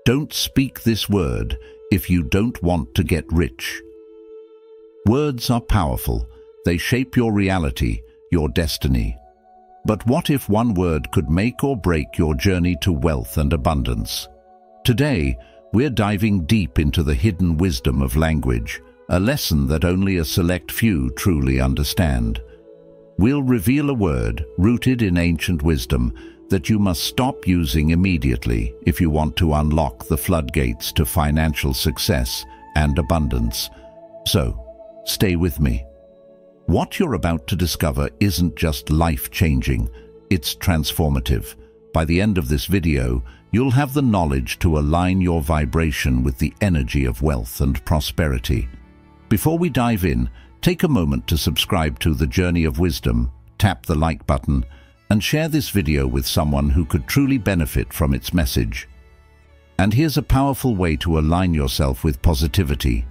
Don't speak this word if you don't want to get rich. Words are powerful. They shape your reality, your destiny. But what if one word could make or break your journey to wealth and abundance? Today, we're diving deep into the hidden wisdom of language, a lesson that only a select few truly understand. We'll reveal a word rooted in ancient wisdom that you must stop using immediately if you want to unlock the floodgates to financial success and abundance. So, stay with me. What you're about to discover isn't just life-changing, it's transformative. By the end of this video, you'll have the knowledge to align your vibration with the energy of wealth and prosperity. Before we dive in, take a moment to subscribe to The Journey of Wisdom, tap the like button, and share this video with someone who could truly benefit from its message. And here's a powerful way to align yourself with positivity.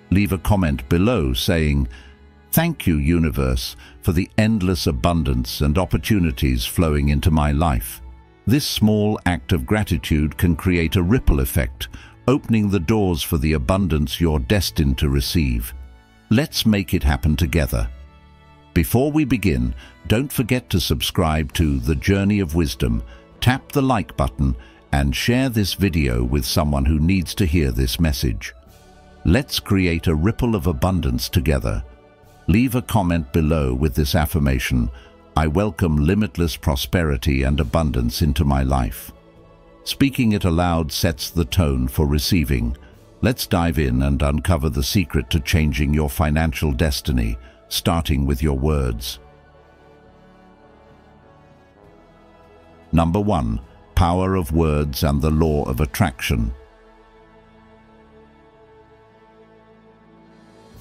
Leave a comment below saying, "Thank you, universe, for the endless abundance and opportunities flowing into my life." This small act of gratitude can create a ripple effect, opening the doors for the abundance you're destined to receive. Let's make it happen together. Before we begin, don't forget to subscribe to The Journey of Wisdom, tap the like button, and share this video with someone who needs to hear this message. Let's create a ripple of abundance together. Leave a comment below with this affirmation: "I welcome limitless prosperity and abundance into my life." Speaking it aloud sets the tone for receiving. Let's dive in and uncover the secret to changing your financial destiny, starting with your words. Number 1. Power of words and the law of attraction.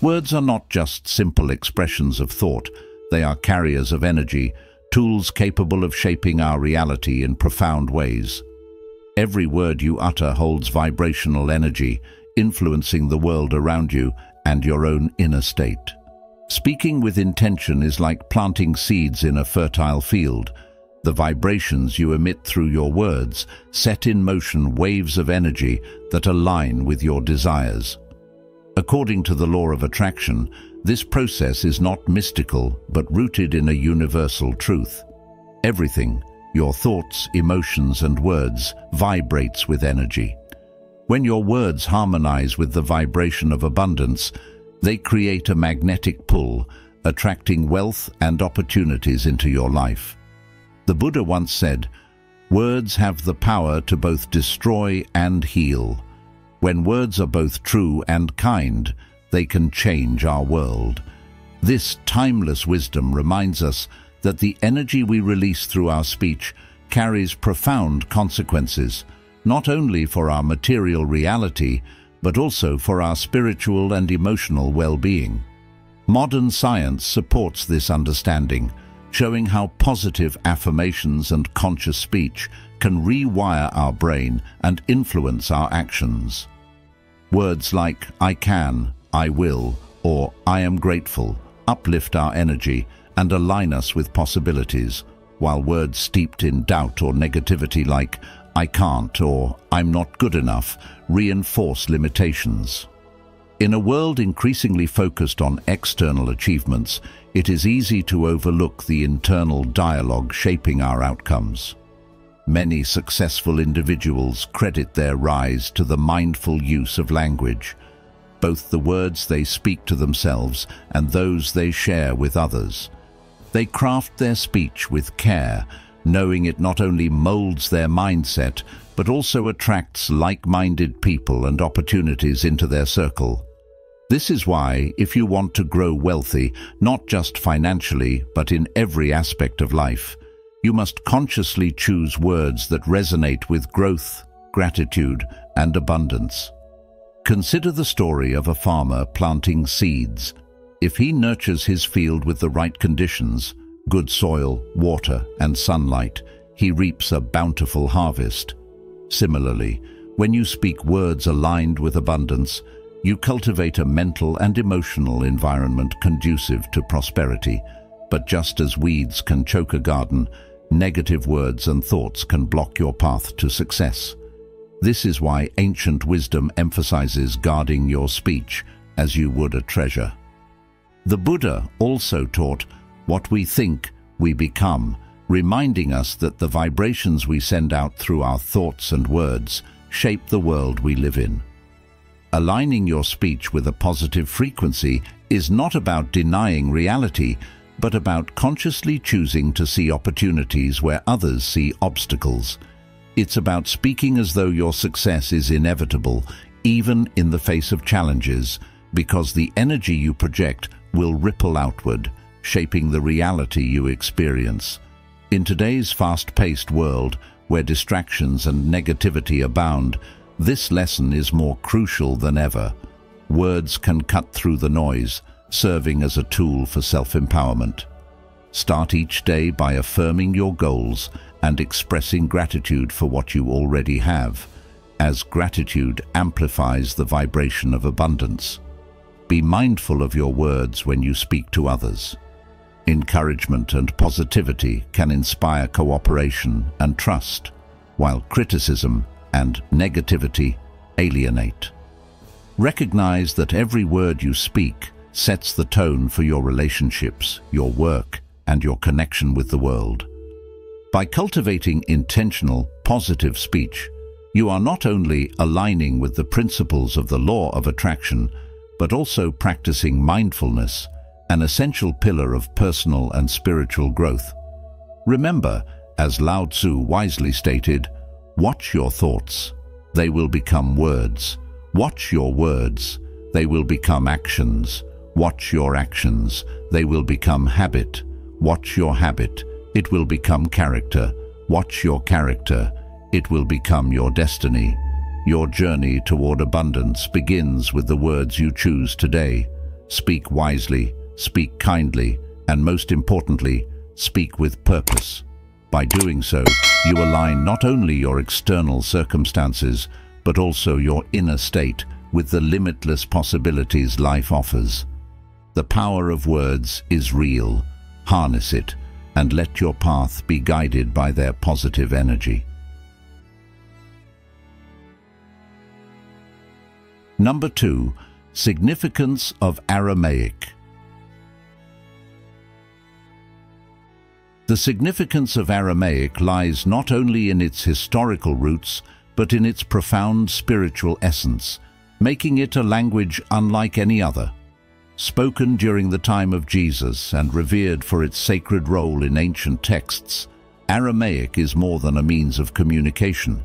Words are not just simple expressions of thought. They are carriers of energy, tools capable of shaping our reality in profound ways. Every word you utter holds vibrational energy, influencing the world around you and your own inner state. Speaking with intention is like planting seeds in a fertile field. The vibrations you emit through your words set in motion waves of energy that align with your desires. According to the law of attraction, this process is not mystical but rooted in a universal truth. Everything, your thoughts, emotions, and words, vibrates with energy. When your words harmonize with the vibration of abundance, they create a magnetic pull, attracting wealth and opportunities into your life. The Buddha once said, "Words have the power to both destroy and heal. When words are both true and kind, they can change our world." This timeless wisdom reminds us that the energy we release through our speech carries profound consequences, not only for our material reality, but also for our spiritual and emotional well-being. Modern science supports this understanding, showing how positive affirmations and conscious speech can rewire our brain and influence our actions. Words like "I can," "I will," or "I am grateful" uplift our energy and align us with possibilities, while words steeped in doubt or negativity like "I can't" or "I'm not good enough" reinforce limitations. In a world increasingly focused on external achievements, it is easy to overlook the internal dialogue shaping our outcomes. Many successful individuals credit their rise to the mindful use of language, both the words they speak to themselves and those they share with others. They craft their speech with care, knowing it not only molds their mindset, but also attracts like-minded people and opportunities into their circle. This is why, if you want to grow wealthy, not just financially, but in every aspect of life, you must consciously choose words that resonate with growth, gratitude, and abundance. Consider the story of a farmer planting seeds. If he nurtures his field with the right conditions, good soil, water, and sunlight, he reaps a bountiful harvest. Similarly, when you speak words aligned with abundance, you cultivate a mental and emotional environment conducive to prosperity. But just as weeds can choke a garden, negative words and thoughts can block your path to success. This is why ancient wisdom emphasizes guarding your speech as you would a treasure. The Buddha also taught, "What we think, we become," reminding us that the vibrations we send out through our thoughts and words shape the world we live in. Aligning your speech with a positive frequency is not about denying reality, but about consciously choosing to see opportunities where others see obstacles. It's about speaking as though your success is inevitable, even in the face of challenges, because the energy you project will ripple outward, shaping the reality you experience. In today's fast-paced world, where distractions and negativity abound, this lesson is more crucial than ever. Words can cut through the noise, serving as a tool for self-empowerment. Start each day by affirming your goals and expressing gratitude for what you already have, as gratitude amplifies the vibration of abundance. Be mindful of your words when you speak to others. Encouragement and positivity can inspire cooperation and trust, while criticism and negativity alienate. Recognize that every word you speak sets the tone for your relationships, your work, and your connection with the world. By cultivating intentional, positive speech, you are not only aligning with the principles of the law of attraction, but also practicing mindfulness, an essential pillar of personal and spiritual growth. Remember, as Lao Tzu wisely stated, "Watch your thoughts, they will become words. Watch your words, they will become actions. Watch your actions, they will become habit. Watch your habit, it will become character. Watch your character, it will become your destiny." Your journey toward abundance begins with the words you choose today. Speak wisely, speak kindly, and most importantly, speak with purpose. By doing so, you align not only your external circumstances, but also your inner state with the limitless possibilities life offers. The power of words is real. Harness it, and let your path be guided by their positive energy. Number 2. Significance of Aramaic. The significance of Aramaic lies not only in its historical roots, but in its profound spiritual essence, making it a language unlike any other. Spoken during the time of Jesus and revered for its sacred role in ancient texts, Aramaic is more than a means of communication.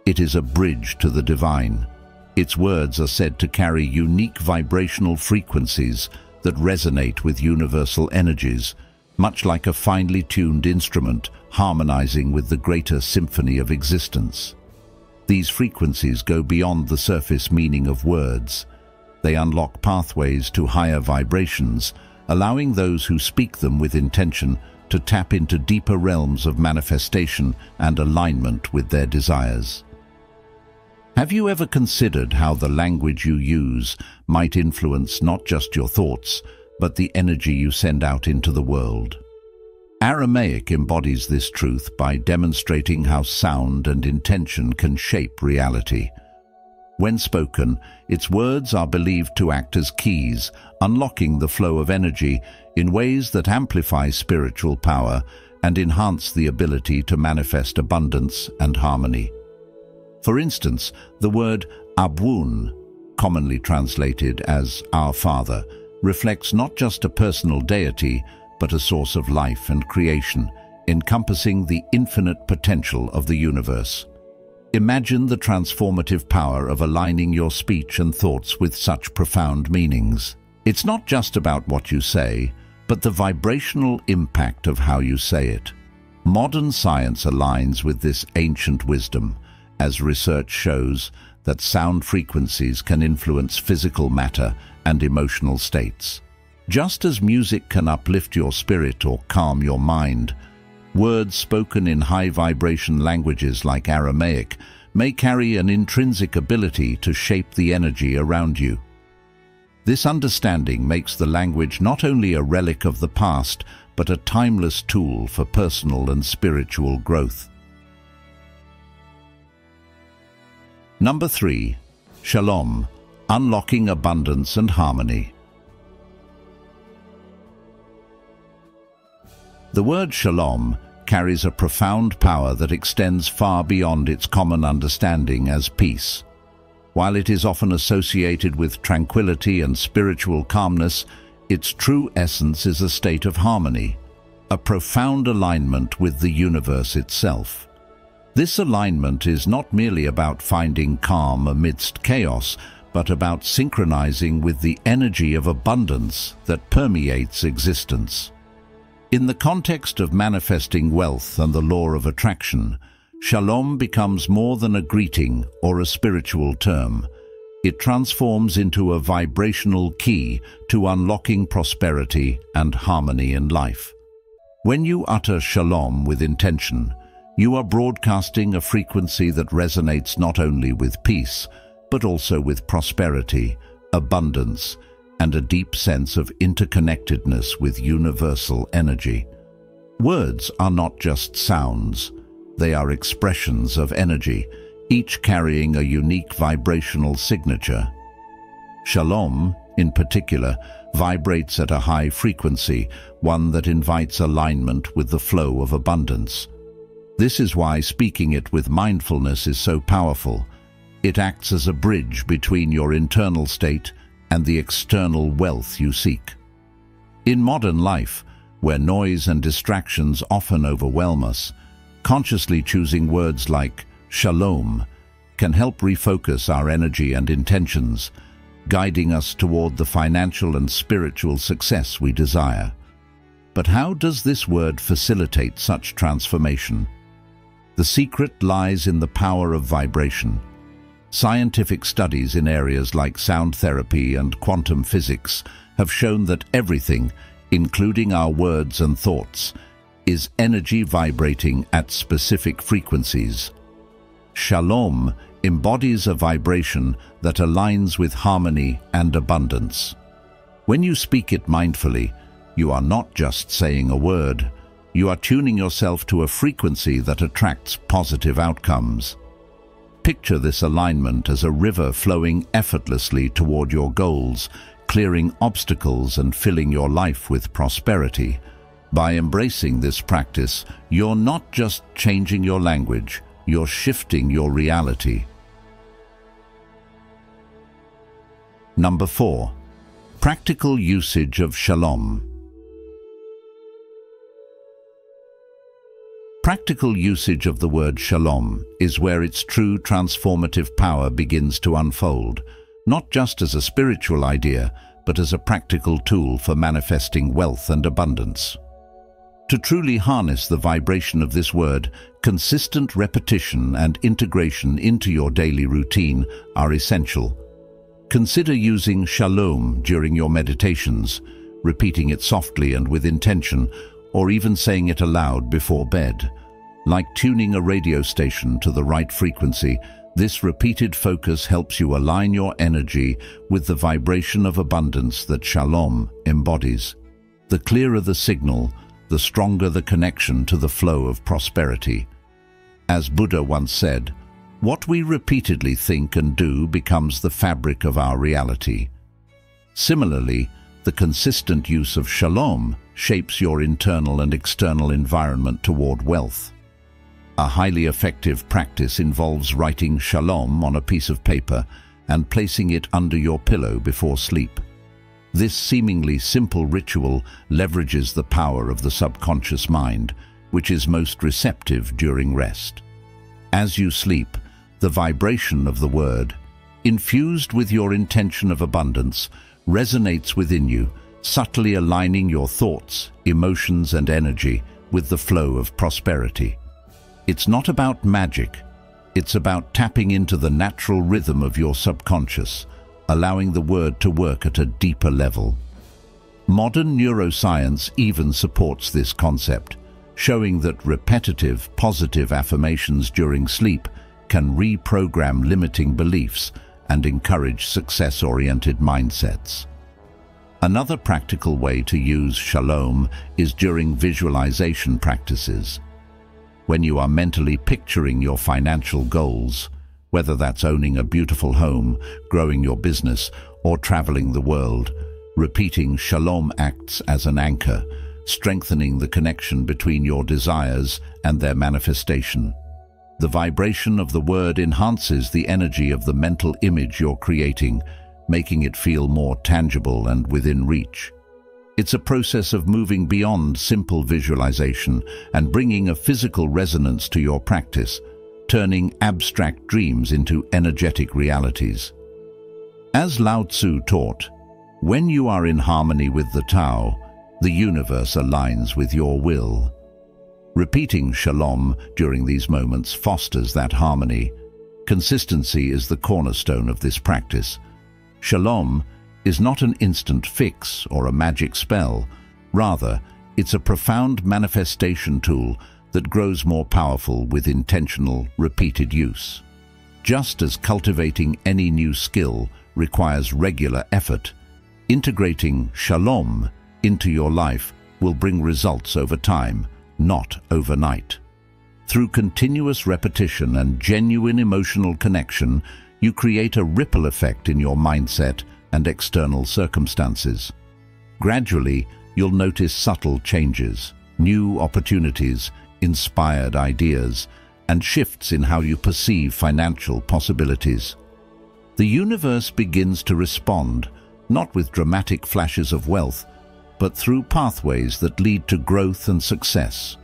It is a bridge to the divine. Its words are said to carry unique vibrational frequencies that resonate with universal energies, much like a finely tuned instrument harmonizing with the greater symphony of existence. These frequencies go beyond the surface meaning of words. They unlock pathways to higher vibrations, allowing those who speak them with intention to tap into deeper realms of manifestation and alignment with their desires. Have you ever considered how the language you use might influence not just your thoughts, but the energy you send out into the world? Aramaic embodies this truth by demonstrating how sound and intention can shape reality. When spoken, its words are believed to act as keys, unlocking the flow of energy in ways that amplify spiritual power and enhance the ability to manifest abundance and harmony. For instance, the word Abwun, commonly translated as Our Father, reflects not just a personal deity, but a source of life and creation, encompassing the infinite potential of the universe. Imagine the transformative power of aligning your speech and thoughts with such profound meanings. It's not just about what you say, but the vibrational impact of how you say it. Modern science aligns with this ancient wisdom, as research shows that sound frequencies can influence physical matter and emotional states. Just as music can uplift your spirit or calm your mind, words spoken in high-vibration languages like Aramaic may carry an intrinsic ability to shape the energy around you. This understanding makes the language not only a relic of the past, but a timeless tool for personal and spiritual growth. Number 3. Shalom, unlocking abundance and harmony. The word shalom carries a profound power that extends far beyond its common understanding as peace. While it is often associated with tranquility and spiritual calmness, its true essence is a state of harmony, a profound alignment with the universe itself. This alignment is not merely about finding calm amidst chaos, but about synchronizing with the energy of abundance that permeates existence. In the context of manifesting wealth and the law of attraction, shalom becomes more than a greeting or a spiritual term. It transforms into a vibrational key to unlocking prosperity and harmony in life. When you utter shalom with intention, you are broadcasting a frequency that resonates not only with peace, but also with prosperity, abundance, and a deep sense of interconnectedness with universal energy. Words are not just sounds, they are expressions of energy, each carrying a unique vibrational signature. Shalom, in particular, vibrates at a high frequency, one that invites alignment with the flow of abundance. This is why speaking it with mindfulness is so powerful. It acts as a bridge between your internal state and the external wealth you seek. In modern life, where noise and distractions often overwhelm us, consciously choosing words like shalom can help refocus our energy and intentions, guiding us toward the financial and spiritual success we desire. But how does this word facilitate such transformation? The secret lies in the power of vibration. Scientific studies in areas like sound therapy and quantum physics have shown that everything, including our words and thoughts, is energy vibrating at specific frequencies. Shalom embodies a vibration that aligns with harmony and abundance. When you speak it mindfully, you are not just saying a word, you are tuning yourself to a frequency that attracts positive outcomes. Picture this alignment as a river flowing effortlessly toward your goals, clearing obstacles and filling your life with prosperity. By embracing this practice, you're not just changing your language, you're shifting your reality. Number 4. Practical usage of shalom. Practical usage of the word shalom is where its true transformative power begins to unfold, not just as a spiritual idea, but as a practical tool for manifesting wealth and abundance. To truly harness the vibration of this word, consistent repetition and integration into your daily routine are essential. Consider using shalom during your meditations, repeating it softly and with intention, or even saying it aloud before bed. Like tuning a radio station to the right frequency, this repeated focus helps you align your energy with the vibration of abundance that shalom embodies. The clearer the signal, the stronger the connection to the flow of prosperity. As Buddha once said, what we repeatedly think and do becomes the fabric of our reality. Similarly, the consistent use of shalom shapes your internal and external environment toward wealth. A highly effective practice involves writing shalom on a piece of paper and placing it under your pillow before sleep. This seemingly simple ritual leverages the power of the subconscious mind, which is most receptive during rest. As you sleep, the vibration of the word, infused with your intention of abundance, resonates within you, subtly aligning your thoughts, emotions, and energy with the flow of prosperity. It's not about magic, it's about tapping into the natural rhythm of your subconscious, allowing the word to work at a deeper level. Modern neuroscience even supports this concept, showing that repetitive, positive affirmations during sleep can reprogram limiting beliefs and encourage success-oriented mindsets. Another practical way to use shalom is during visualization practices. When you are mentally picturing your financial goals, whether that's owning a beautiful home, growing your business, or traveling the world. Repeating Shalom acts as an anchor, strengthening the connection between your desires and their manifestation. The vibration of the word enhances the energy of the mental image you're creating, making it feel more tangible and within reach. It's a process of moving beyond simple visualization and bringing a physical resonance to your practice, turning abstract dreams into energetic realities. As Lao Tzu taught, when you are in harmony with the Tao, the universe aligns with your will. Repeating Shalom during these moments fosters that harmony. Consistency is the cornerstone of this practice. Shalom is not an instant fix or a magic spell. Rather, it's a profound manifestation tool that grows more powerful with intentional, repeated use. Just as cultivating any new skill requires regular effort, integrating Shalom into your life will bring results over time, not overnight. Through continuous repetition and genuine emotional connection, you create a ripple effect in your mindset and external circumstances. Gradually, you'll notice subtle changes, new opportunities, inspired ideas, and shifts in how you perceive financial possibilities. The universe begins to respond, not with dramatic flashes of wealth, but through pathways that lead to growth and success.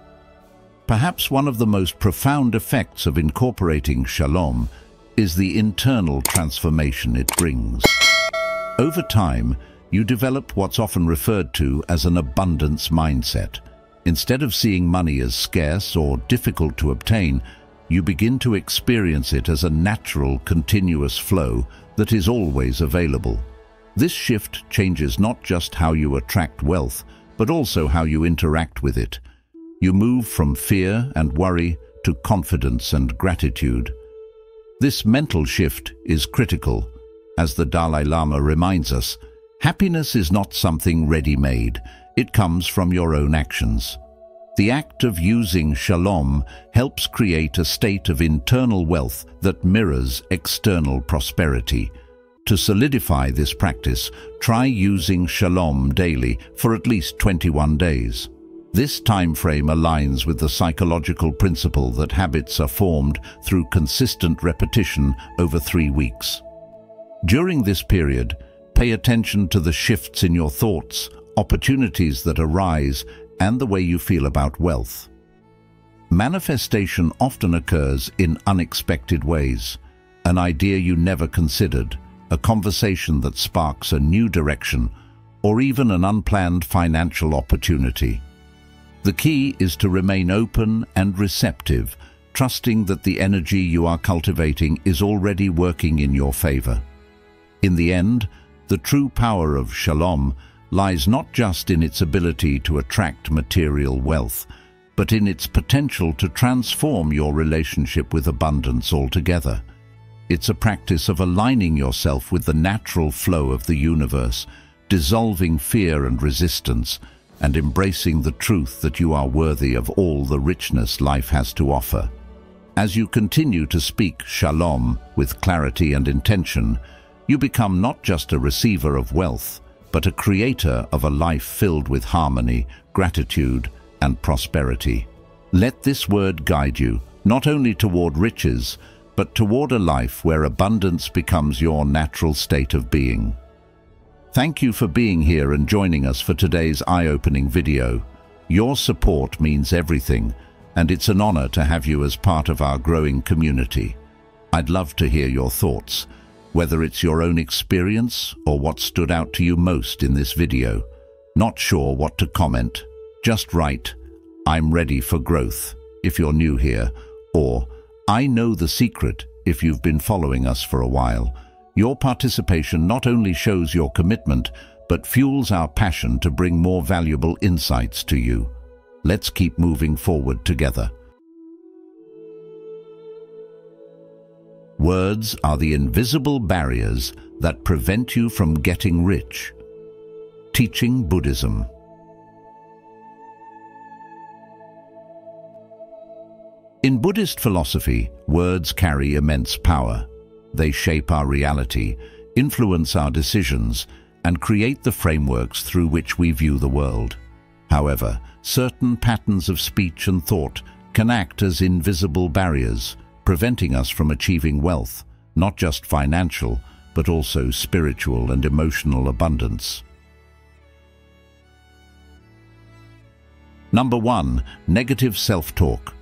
Perhaps one of the most profound effects of incorporating Shalom is the internal transformation it brings. Over time, you develop what's often referred to as an abundance mindset. Instead of seeing money as scarce or difficult to obtain, you begin to experience it as a natural, continuous flow that is always available. This shift changes not just how you attract wealth, but also how you interact with it. You move from fear and worry to confidence and gratitude. This mental shift is critical. As the Dalai Lama reminds us, happiness is not something ready-made. It comes from your own actions. The act of using Shalom helps create a state of internal wealth that mirrors external prosperity. To solidify this practice, try using Shalom daily for at least 21 days. This time frame aligns with the psychological principle that habits are formed through consistent repetition over 3 weeks. During this period, pay attention to the shifts in your thoughts, opportunities that arise, and the way you feel about wealth. Manifestation often occurs in unexpected ways. An idea you never considered, a conversation that sparks a new direction, or even an unplanned financial opportunity. The key is to remain open and receptive, trusting that the energy you are cultivating is already working in your favor. In the end, the true power of Shalom lies not just in its ability to attract material wealth, but in its potential to transform your relationship with abundance altogether. It's a practice of aligning yourself with the natural flow of the universe, dissolving fear and resistance, and embracing the truth that you are worthy of all the richness life has to offer. As you continue to speak Shalom with clarity and intention, you become not just a receiver of wealth, but a creator of a life filled with harmony, gratitude, and prosperity. Let this word guide you, not only toward riches, but toward a life where abundance becomes your natural state of being. Thank you for being here and joining us for today's eye-opening video. Your support means everything, and it's an honor to have you as part of our growing community. I'd love to hear your thoughts, whether it's your own experience or what stood out to you most in this video. Not sure what to comment? Just write, "I'm ready for growth," if you're new here, or "I know the secret," if you've been following us for a while. Your participation not only shows your commitment, but fuels our passion to bring more valuable insights to you. Let's keep moving forward together. Words are the invisible barriers that prevent you from getting rich. Teaching Buddhism. In Buddhist philosophy, words carry immense power. They shape our reality, influence our decisions, and create the frameworks through which we view the world. However, certain patterns of speech and thought can act as invisible barriers, preventing us from achieving wealth, not just financial, but also spiritual and emotional abundance. Number 1. Negative self-talk.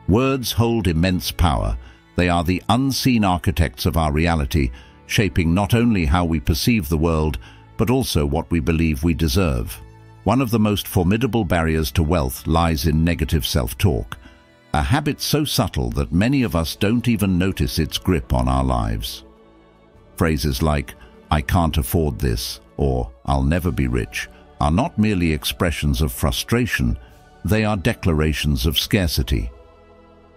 Words hold immense power. They are the unseen architects of our reality, shaping not only how we perceive the world, but also what we believe we deserve. One of the most formidable barriers to wealth lies in negative self-talk, a habit so subtle that many of us don't even notice its grip on our lives. Phrases like, "I can't afford this," or "I'll never be rich," are not merely expressions of frustration, they are declarations of scarcity.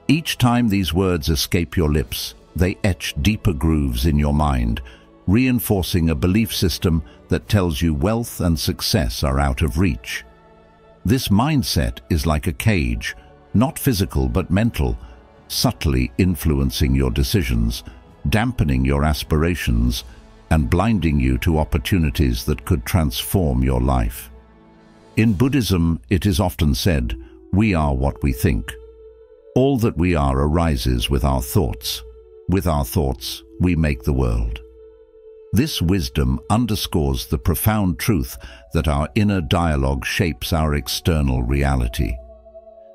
Each time these words escape your lips, they etch deeper grooves in your mind, reinforcing a belief system that tells you wealth and success are out of reach. This mindset is like a cage, not physical but mental, subtly influencing your decisions, dampening your aspirations, and blinding you to opportunities that could transform your life. In Buddhism, it is often said, "We are what we think." All that we are arises with our thoughts. With our thoughts, we make the world. This wisdom underscores the profound truth that our inner dialogue shapes our external reality.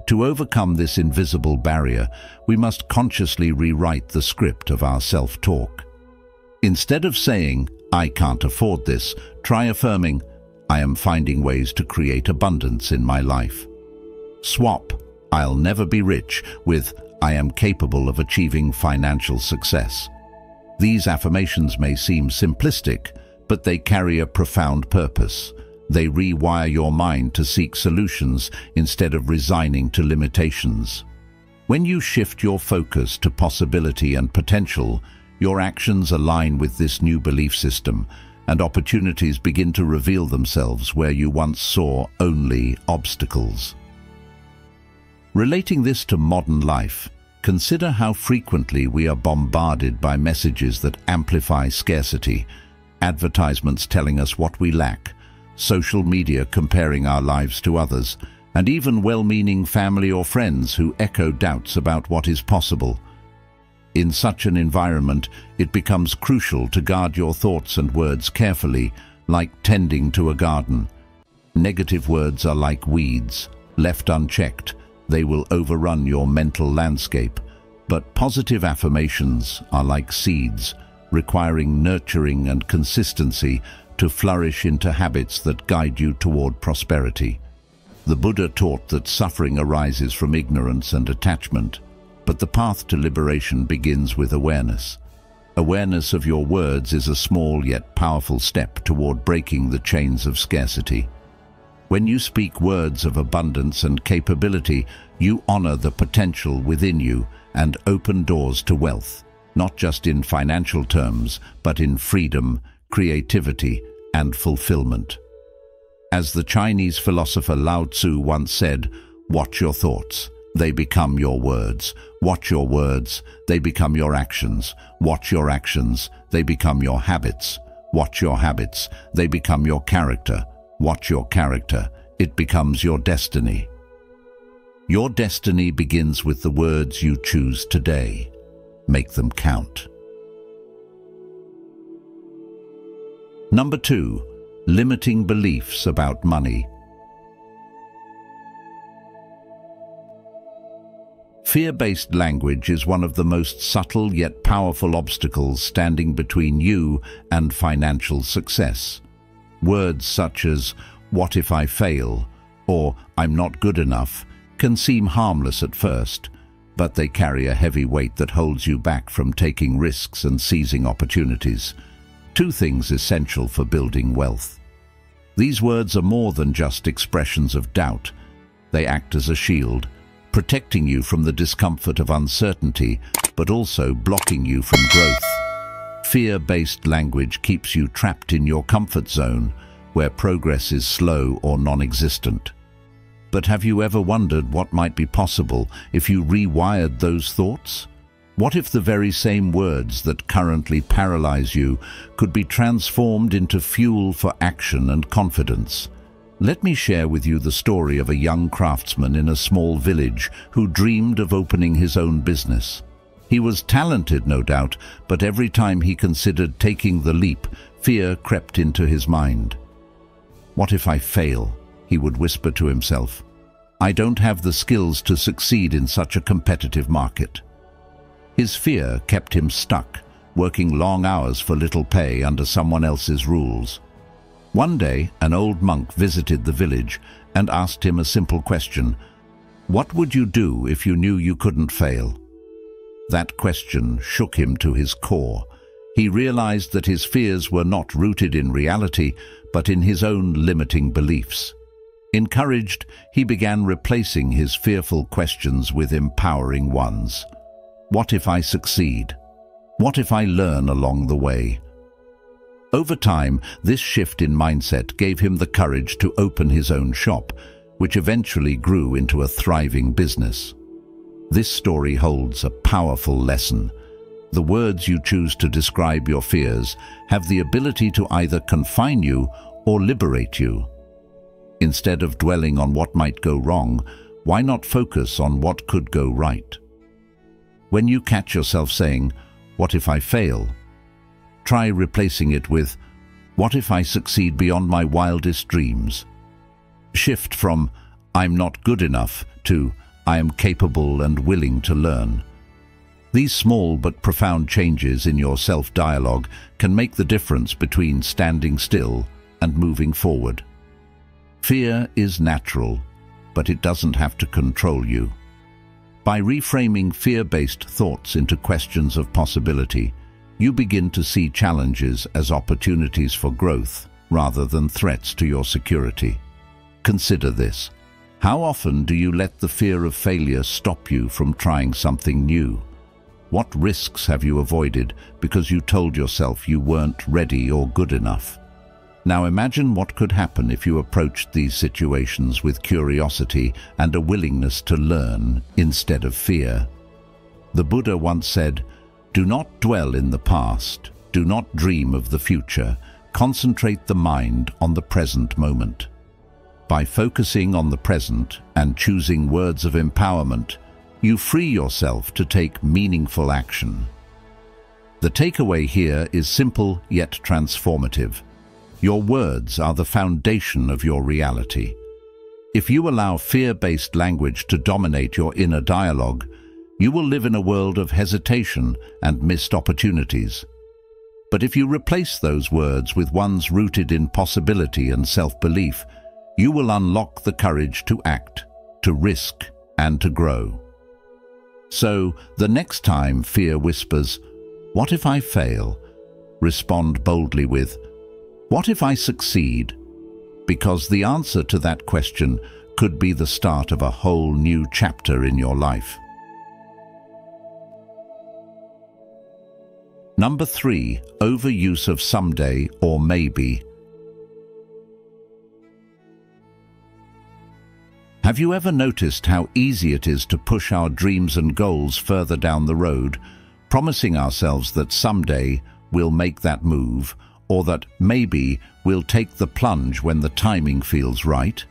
To overcome this invisible barrier, we must consciously rewrite the script of our self-talk. Instead of saying, "I can't afford this," try affirming, "I am finding ways to create abundance in my life." Swap, "I'll never be rich," with, "I am capable of achieving financial success." These affirmations may seem simplistic, but they carry a profound purpose. They rewire your mind to seek solutions instead of resigning to limitations. When you shift your focus to possibility and potential, your actions align with this new belief system, and opportunities begin to reveal themselves where you once saw only obstacles. Relating this to modern life, consider how frequently we are bombarded by messages that amplify scarcity, advertisements telling us what we lack, social media comparing our lives to others, and even well-meaning family or friends who echo doubts about what is possible. In such an environment, it becomes crucial to guard your thoughts and words carefully, like tending to a garden. Negative words are like weeds. Left unchecked, they will overrun your mental landscape. But positive affirmations are like seeds, requiring nurturing and consistency to flourish into habits that guide you toward prosperity. The Buddha taught that suffering arises from ignorance and attachment, but the path to liberation begins with awareness. Awareness of your words is a small yet powerful step toward breaking the chains of scarcity. When you speak words of abundance and capability, you honor the potential within you and open doors to wealth, not just in financial terms, but in freedom, creativity, and fulfillment. As the Chinese philosopher Lao Tzu once said, "Watch your thoughts, they become your words. Watch your words, they become your actions. Watch your actions, they become your habits. Watch your habits, they become your character. Watch your character, it becomes your destiny." Your destiny begins with the words you choose today. Make them count. Number 2. Limiting beliefs about money. Fear-based language is one of the most subtle yet powerful obstacles standing between you and financial success. Words such as, "What if I fail?" or "I'm not good enough," can seem harmless at first, but they carry a heavy weight that holds you back from taking risks and seizing opportunities. Two things essential for building wealth. These words are more than just expressions of doubt. They act as a shield, protecting you from the discomfort of uncertainty, but also blocking you from growth. Fear-based language keeps you trapped in your comfort zone, where progress is slow or non-existent. But have you ever wondered what might be possible if you rewired those thoughts? What if the very same words that currently paralyze you could be transformed into fuel for action and confidence? Let me share with you the story of a young craftsman in a small village who dreamed of opening his own business. He was talented, no doubt, but every time he considered taking the leap, fear crept into his mind. "What if I fail?" he would whisper to himself. "I don't have the skills to succeed in such a competitive market." His fear kept him stuck, working long hours for little pay under someone else's rules. One day, an old monk visited the village and asked him a simple question: "What would you do if you knew you couldn't fail?" That question shook him to his core. He realized that his fears were not rooted in reality, but in his own limiting beliefs. Encouraged, he began replacing his fearful questions with empowering ones. What if I succeed? What if I learn along the way? Over time, this shift in mindset gave him the courage to open his own shop, which eventually grew into a thriving business. This story holds a powerful lesson. The words you choose to describe your fears have the ability to either confine you or liberate you. Instead of dwelling on what might go wrong, why not focus on what could go right? When you catch yourself saying, "What if I fail?" try replacing it with, "What if I succeed beyond my wildest dreams?" Shift from, "I'm not good enough," to, "I am capable and willing to learn." These small but profound changes in your self-dialogue can make the difference between standing still and moving forward. Fear is natural, but it doesn't have to control you. By reframing fear-based thoughts into questions of possibility, you begin to see challenges as opportunities for growth rather than threats to your security. Consider this. How often do you let the fear of failure stop you from trying something new? What risks have you avoided because you told yourself you weren't ready or good enough? Now imagine what could happen if you approached these situations with curiosity and a willingness to learn instead of fear. The Buddha once said, "Do not dwell in the past, do not dream of the future, concentrate the mind on the present moment." By focusing on the present and choosing words of empowerment, you free yourself to take meaningful action. The takeaway here is simple yet transformative. Your words are the foundation of your reality. If you allow fear-based language to dominate your inner dialogue, you will live in a world of hesitation and missed opportunities. But if you replace those words with ones rooted in possibility and self-belief, you will unlock the courage to act, to risk, and to grow. So, the next time fear whispers, "What if I fail?" respond boldly with, "What if I succeed?" Because the answer to that question could be the start of a whole new chapter in your life. Number 3, overuse of someday or maybe. Have you ever noticed how easy it is to push our dreams and goals further down the road, promising ourselves that someday we'll make that move, or that maybe we'll take the plunge when the timing feels right?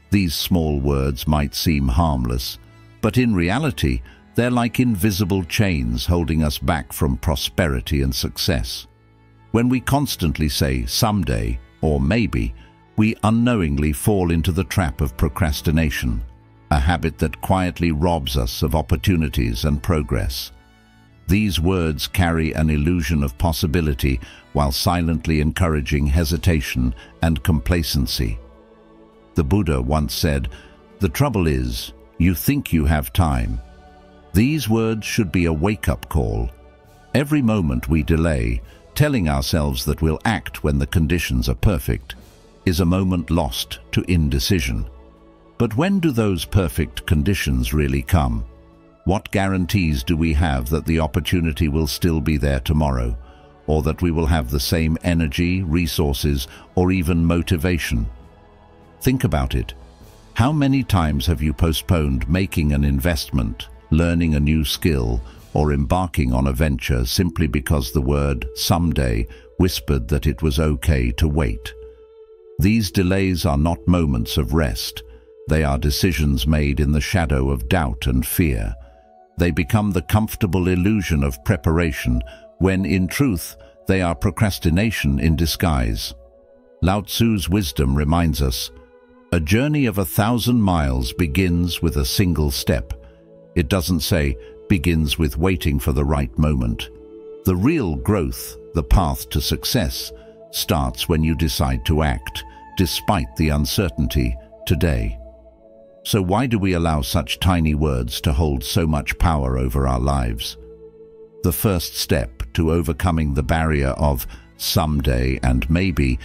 These small words might seem harmless, but in reality, they're like invisible chains holding us back from prosperity and success. When we constantly say someday or maybe, we unknowingly fall into the trap of procrastination, a habit that quietly robs us of opportunities and progress. These words carry an illusion of possibility while silently encouraging hesitation and complacency. The Buddha once said, "The trouble is, you think you have time." These words should be a wake-up call. Every moment we delay, telling ourselves that we'll act when the conditions are perfect, is a moment lost to indecision. But when do those perfect conditions really come? What guarantees do we have that the opportunity will still be there tomorrow, or that we will have the same energy, resources, or even motivation? Think about it. How many times have you postponed making an investment, learning a new skill, or embarking on a venture simply because the word someday whispered that it was okay to wait? These delays are not moments of rest. They are decisions made in the shadow of doubt and fear. They become the comfortable illusion of preparation when, in truth, they are procrastination in disguise. Lao Tzu's wisdom reminds us, a journey of 1,000 miles begins with a single step. It doesn't say, begins with waiting for the right moment. The real growth, the path to success, starts when you decide to act, despite the uncertainty, today. So why do we allow such tiny words to hold so much power over our lives? The first step to overcoming the barrier of someday and maybe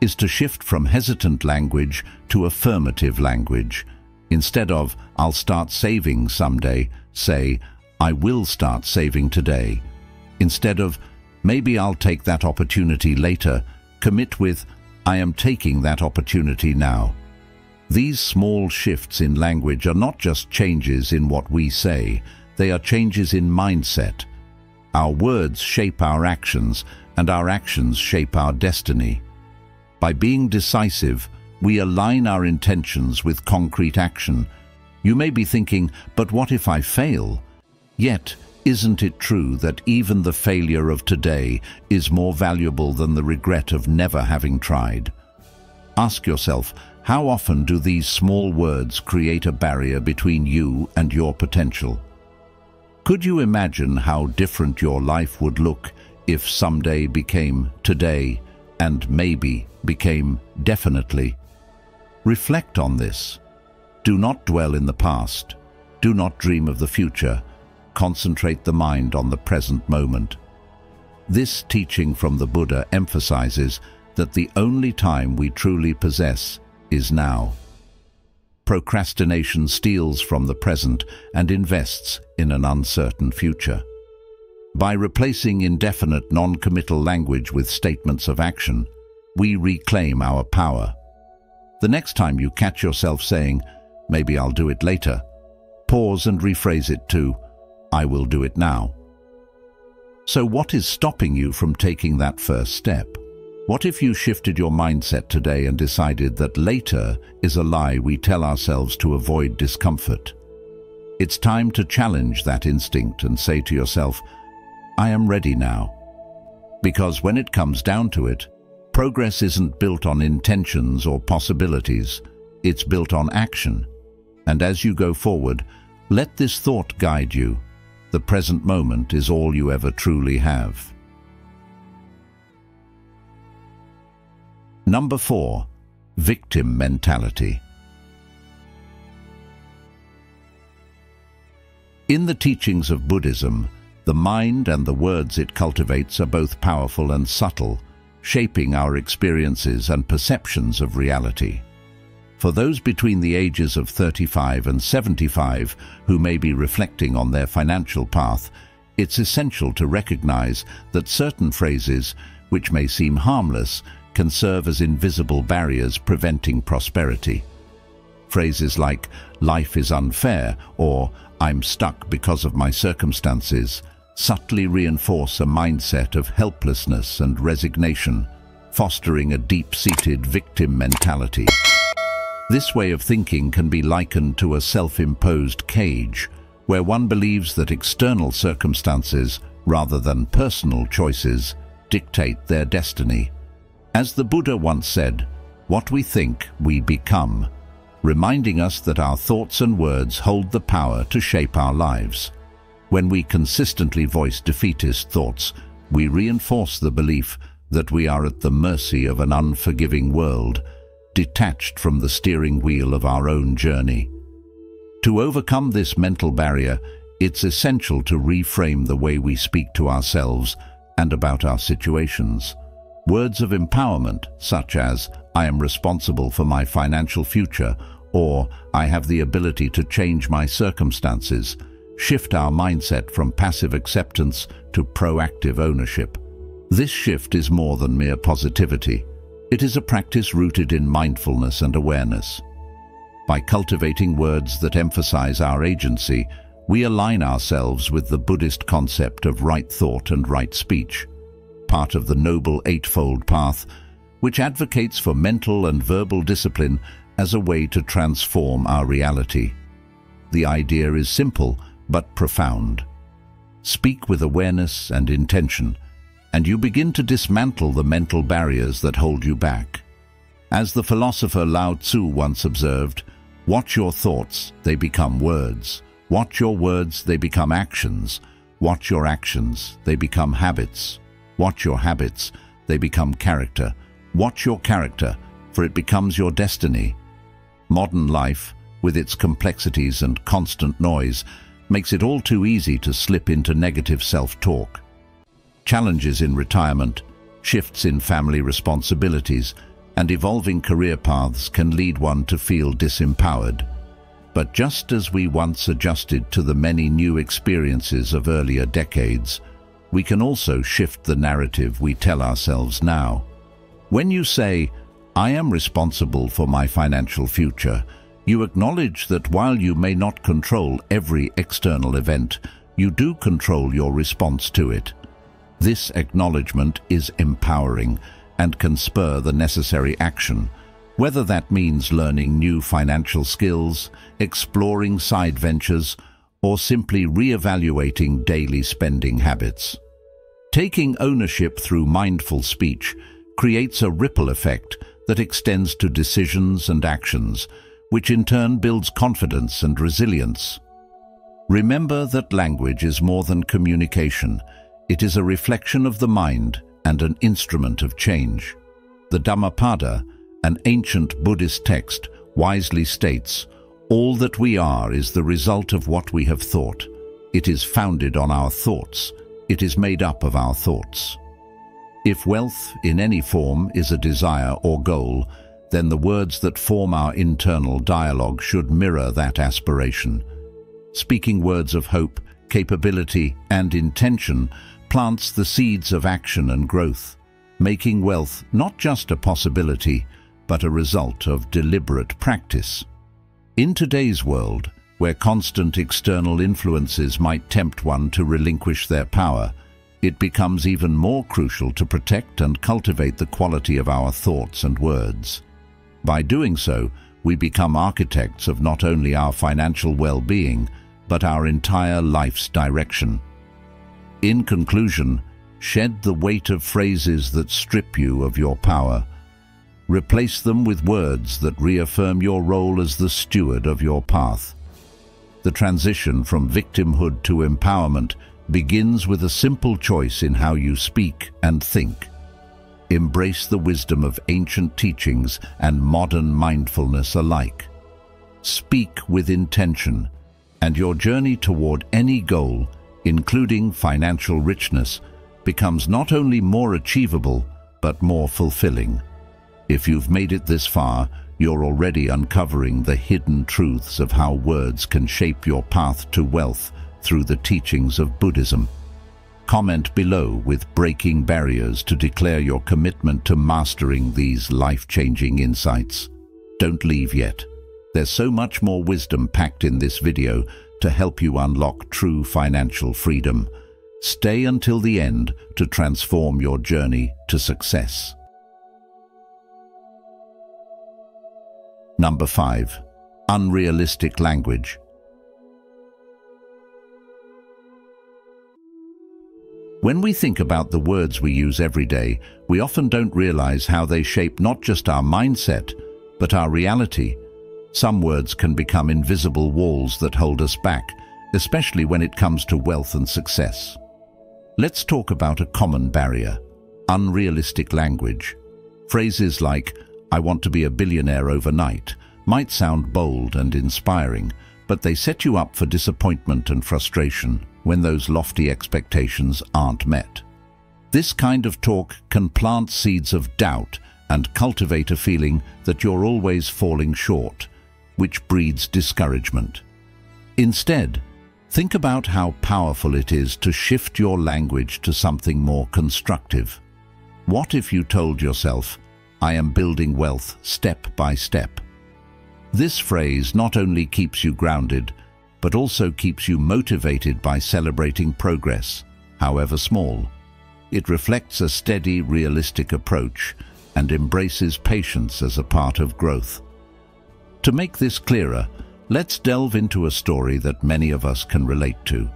is to shift from hesitant language to affirmative language. Instead of, I'll start saving someday, say, I will start saving today. Instead of, maybe I'll take that opportunity later, commit with, I am taking that opportunity now. These small shifts in language are not just changes in what we say, they are changes in mindset. Our words shape our actions, and our actions shape our destiny. By being decisive, we align our intentions with concrete action. You may be thinking, but what if I fail? Yet, isn't it true that even the failure of today is more valuable than the regret of never having tried? Ask yourself, how often do these small words create a barrier between you and your potential? Could you imagine how different your life would look if someday became today and maybe became definitely? Reflect on this. Do not dwell in the past. Do not dream of the future. Concentrate the mind on the present moment. This teaching from the Buddha emphasizes that the only time we truly possess is now. Procrastination steals from the present and invests in an uncertain future. By replacing indefinite non-committal language with statements of action, we reclaim our power. The next time you catch yourself saying, maybe I'll do it later, pause and rephrase it to, I will do it now. So what is stopping you from taking that first step? What if you shifted your mindset today and decided that later is a lie we tell ourselves to avoid discomfort? It's time to challenge that instinct and say to yourself, I am ready now. Because when it comes down to it, progress isn't built on intentions or possibilities, it's built on action. And as you go forward, let this thought guide you. The present moment is all you ever truly have. Number 4. Victim mentality. In the teachings of Buddhism, the mind and the words it cultivates are both powerful and subtle, shaping our experiences and perceptions of reality. For those between the ages of 35 and 75 who may be reflecting on their financial path, it's essential to recognize that certain phrases, which may seem harmless, can serve as invisible barriers preventing prosperity. Phrases like, life is unfair, or I'm stuck because of my circumstances, subtly reinforce a mindset of helplessness and resignation, fostering a deep-seated victim mentality. This way of thinking can be likened to a self-imposed cage, where one believes that external circumstances, rather than personal choices, dictate their destiny. As the Buddha once said, what we think, we become, reminding us that our thoughts and words hold the power to shape our lives. When we consistently voice defeatist thoughts, we reinforce the belief that we are at the mercy of an unforgiving world, detached from the steering wheel of our own journey. To overcome this mental barrier, it's essential to reframe the way we speak to ourselves and about our situations. Words of empowerment, such as, I am responsible for my financial future, or I have the ability to change my circumstances, shift our mindset from passive acceptance to proactive ownership. This shift is more than mere positivity. It is a practice rooted in mindfulness and awareness. By cultivating words that emphasize our agency, we align ourselves with the Buddhist concept of right thought and right speech, part of the Noble Eightfold Path, which advocates for mental and verbal discipline as a way to transform our reality. The idea is simple but profound. Speak with awareness and intention, and you begin to dismantle the mental barriers that hold you back. As the philosopher Lao Tzu once observed, "Watch your thoughts, they become words. Watch your words, they become actions. Watch your actions, they become habits. Watch your habits, they become character. Watch your character, for it becomes your destiny." Modern life, with its complexities and constant noise, makes it all too easy to slip into negative self-talk. Challenges in retirement, shifts in family responsibilities, and evolving career paths can lead one to feel disempowered. But just as we once adjusted to the many new experiences of earlier decades, we can also shift the narrative we tell ourselves now. When you say, "I am responsible for my financial future," you acknowledge that while you may not control every external event, you do control your response to it. This acknowledgement is empowering and can spur the necessary action, whether that means learning new financial skills, exploring side ventures, or simply re-evaluating daily spending habits. Taking ownership through mindful speech creates a ripple effect that extends to decisions and actions, which in turn builds confidence and resilience. Remember that language is more than communication. It is a reflection of the mind and an instrument of change. The Dhammapada, an ancient Buddhist text, wisely states, "All that we are is the result of what we have thought. It is founded on our thoughts. It is made up of our thoughts." If wealth in any form is a desire or goal, then the words that form our internal dialogue should mirror that aspiration. Speaking words of hope, capability, and intention plants the seeds of action and growth, making wealth not just a possibility, but a result of deliberate practice. In today's world, where constant external influences might tempt one to relinquish their power, it becomes even more crucial to protect and cultivate the quality of our thoughts and words. By doing so, we become architects of not only our financial well-being, but our entire life's direction. In conclusion, shed the weight of phrases that strip you of your power. Replace them with words that reaffirm your role as the steward of your path. The transition from victimhood to empowerment begins with a simple choice in how you speak and think. Embrace the wisdom of ancient teachings and modern mindfulness alike. Speak with intention, and your journey toward any goal, including financial richness, becomes not only more achievable, but more fulfilling. If you've made it this far, you're already uncovering the hidden truths of how words can shape your path to wealth through the teachings of Buddhism. Comment below with breaking barriers to declare your commitment to mastering these life-changing insights. Don't leave yet. There's so much more wisdom packed in this video to help you unlock true financial freedom. Stay until the end to transform your journey to success. Number 5. Unrealistic language. When we think about the words we use every day, we often don't realize how they shape not just our mindset, but our reality. Some words can become invisible walls that hold us back, especially when it comes to wealth and success. Let's talk about a common barrier: unrealistic language. Phrases like, "I want to be a billionaire overnight," might sound bold and inspiring, but they set you up for disappointment and frustration when those lofty expectations aren't met. This kind of talk can plant seeds of doubt and cultivate a feeling that you're always falling short, which breeds discouragement. Instead, think about how powerful it is to shift your language to something more constructive. What if you told yourself, "I am building wealth step by step"? This phrase not only keeps you grounded, but also keeps you motivated by celebrating progress, however small. It reflects a steady, realistic approach and embraces patience as a part of growth. To make this clearer, let's delve into a story that many of us can relate to.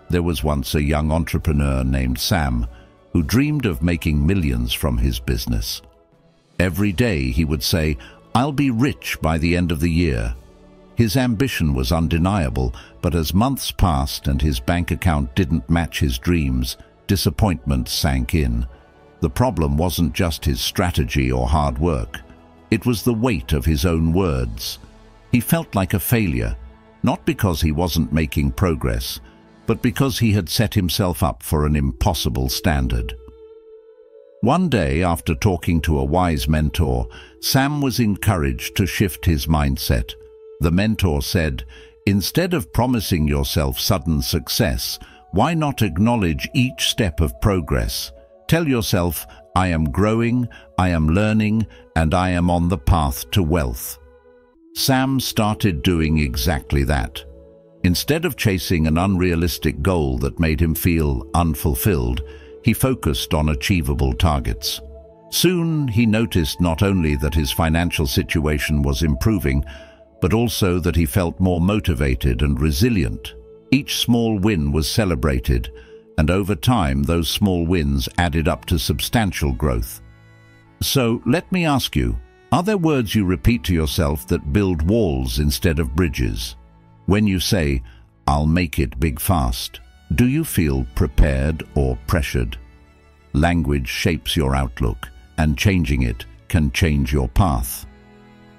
There was once a young entrepreneur named Sam who dreamed of making millions from his business. Every day he would say, "I'll be rich by the end of the year." His ambition was undeniable, but as months passed and his bank account didn't match his dreams, disappointment sank in. The problem wasn't just his strategy or hard work. It was the weight of his own words. He felt like a failure, not because he wasn't making progress, but because he had set himself up for an impossible standard. One day, after talking to a wise mentor, Sam was encouraged to shift his mindset. The mentor said, "Instead of promising yourself sudden success, why not acknowledge each step of progress? Tell yourself, 'I am growing, I am learning, and I am on the path to wealth.'" Sam started doing exactly that. Instead of chasing an unrealistic goal that made him feel unfulfilled, he focused on achievable targets. Soon he noticed not only that his financial situation was improving, but also that he felt more motivated and resilient. Each small win was celebrated, and over time those small wins added up to substantial growth. So let me ask you, are there words you repeat to yourself that build walls instead of bridges? When you say, "I'll make it big fast," do you feel prepared or pressured? Language shapes your outlook, and changing it can change your path.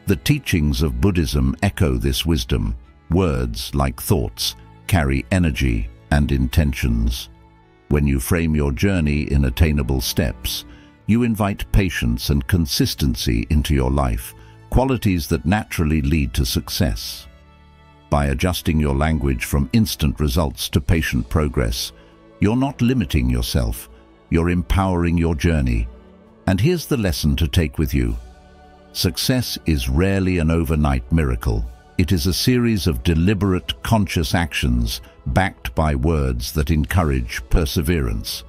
The teachings of Buddhism echo this wisdom. Words, like thoughts, carry energy and intentions. When you frame your journey in attainable steps, you invite patience and consistency into your life, qualities that naturally lead to success. By adjusting your language from instant results to patient progress, you're not limiting yourself, you're empowering your journey. And here's the lesson to take with you. Success is rarely an overnight miracle. It is a series of deliberate, conscious actions backed by words that encourage perseverance.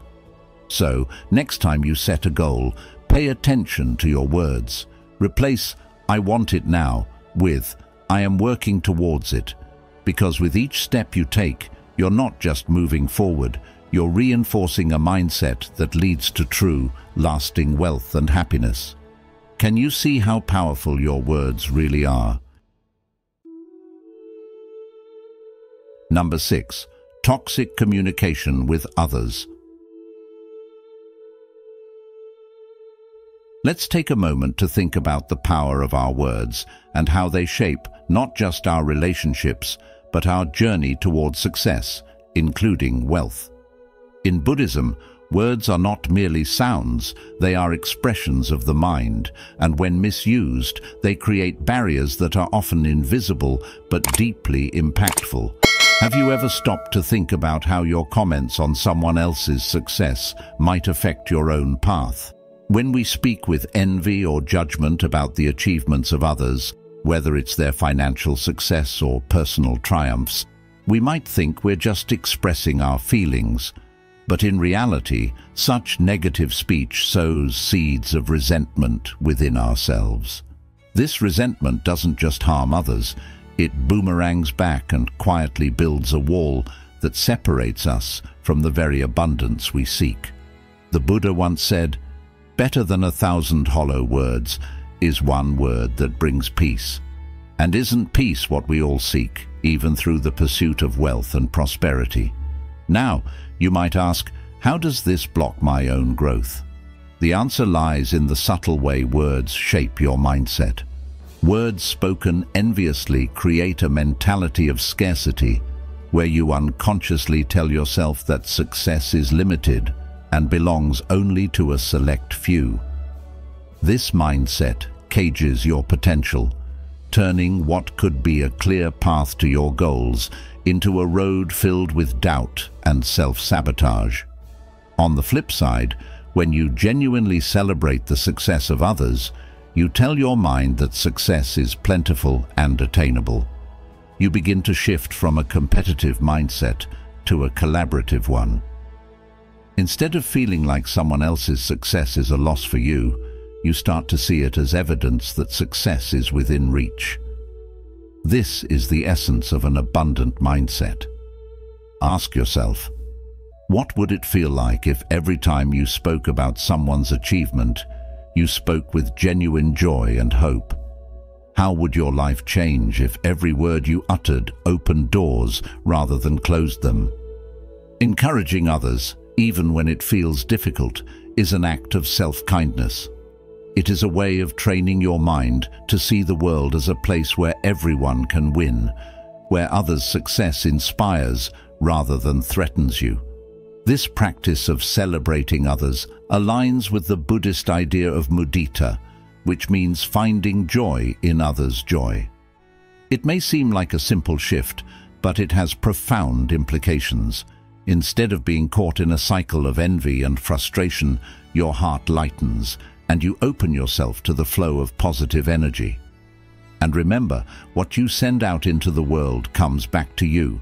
So, next time you set a goal, pay attention to your words. Replace "I want it now" with "I am working towards it." Because with each step you take, you're not just moving forward, you're reinforcing a mindset that leads to true, lasting wealth and happiness. Can you see how powerful your words really are? Number 6. Toxic communication with others. Let's take a moment to think about the power of our words and how they shape not just our relationships, but our journey towards success, including wealth. In Buddhism, words are not merely sounds, they are expressions of the mind, and when misused, they create barriers that are often invisible but deeply impactful. Have you ever stopped to think about how your comments on someone else's success might affect your own path? When we speak with envy or judgment about the achievements of others, whether it's their financial success or personal triumphs, we might think we're just expressing our feelings. But in reality, such negative speech sows seeds of resentment within ourselves. This resentment doesn't just harm others, it boomerangs back and quietly builds a wall that separates us from the very abundance we seek. The Buddha once said, "Better than 1,000 hollow words is one word that brings peace." And isn't peace what we all seek, even through the pursuit of wealth and prosperity? Now, you might ask, how does this block my own growth? The answer lies in the subtle way words shape your mindset. Words spoken enviously create a mentality of scarcity, where you unconsciously tell yourself that success is limited and belongs only to a select few. This mindset cages your potential, turning what could be a clear path to your goals into a road filled with doubt and self-sabotage. On the flip side, when you genuinely celebrate the success of others, You tell your mind that success is plentiful and attainable. You begin to shift from a competitive mindset to a collaborative one. Instead of feeling like someone else's success is a loss for you, you start to see it as evidence that success is within reach. This is the essence of an abundant mindset. Ask yourself, what would it feel like if every time you spoke about someone's achievement, you spoke with genuine joy and hope? How would your life change if every word you uttered opened doors rather than closed them? Encouraging others, even when it feels difficult, is an act of self-kindness. It is a way of training your mind to see the world as a place where everyone can win, where others' success inspires rather than threatens you. This practice of celebrating others aligns with the Buddhist idea of mudita, which means finding joy in others' joy. It may seem like a simple shift, but it has profound implications. Instead of being caught in a cycle of envy and frustration, your heart lightens and you open yourself to the flow of positive energy. And remember, what you send out into the world comes back to you.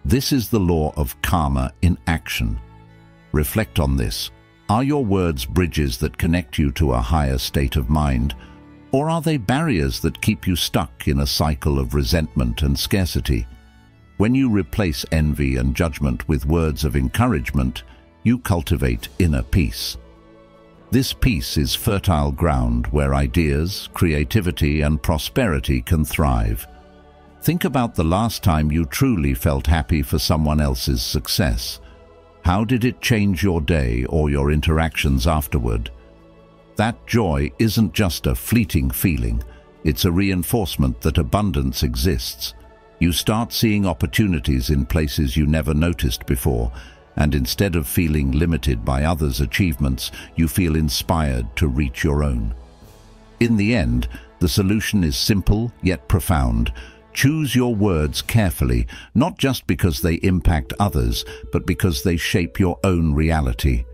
This is the law of karma in action. Reflect on this. Are your words bridges that connect you to a higher state of mind, or are they barriers that keep you stuck in a cycle of resentment and scarcity? When you replace envy and judgment with words of encouragement, you cultivate inner peace. This peace is fertile ground where ideas, creativity, and prosperity can thrive. Think about the last time you truly felt happy for someone else's success. How did it change your day or your interactions afterward? That joy isn't just a fleeting feeling, it's a reinforcement that abundance exists. You start seeing opportunities in places you never noticed before, and instead of feeling limited by others' achievements, you feel inspired to reach your own. In the end, the solution is simple yet profound. Choose your words carefully, not just because they impact others, but because they shape your own reality.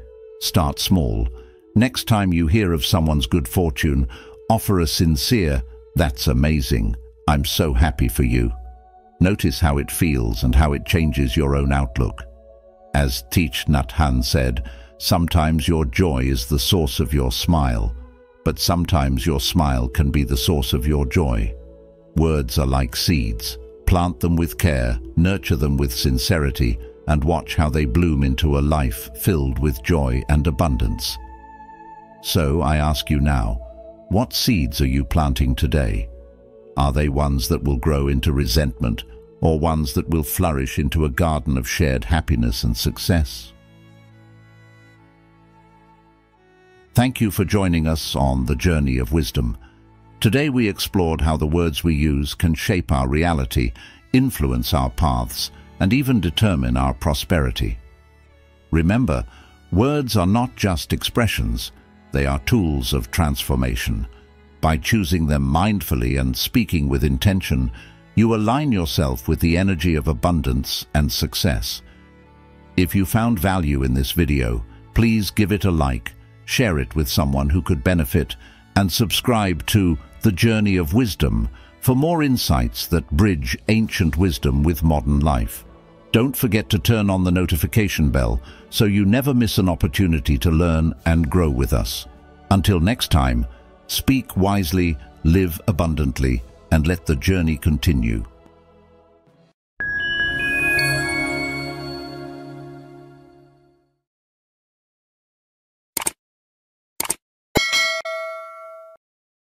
Start small. Next time you hear of someone's good fortune, offer a sincere, "That's amazing. I'm so happy for you." Notice how it feels and how it changes your own outlook. As Thich Nhat Hanh said, sometimes your joy is the source of your smile, but sometimes your smile can be the source of your joy. Words are like seeds. Plant them with care, nurture them with sincerity, and watch how they bloom into a life filled with joy and abundance. So I ask you now, what seeds are you planting today? Are they ones that will grow into resentment, or ones that will flourish into a garden of shared happiness and success? Thank you for joining us on the journey of wisdom. Today we explored how the words we use can shape our reality, influence our paths, and even determine our prosperity. Remember, words are not just expressions, they are tools of transformation. By choosing them mindfully and speaking with intention, you align yourself with the energy of abundance and success. If you found value in this video, please give it a like, share it with someone who could benefit, and subscribe to The Journey of Wisdom for more insights that bridge ancient wisdom with modern life. Don't forget to turn on the notification bell so you never miss an opportunity to learn and grow with us. Until next time, speak wisely, live abundantly, and let the journey continue.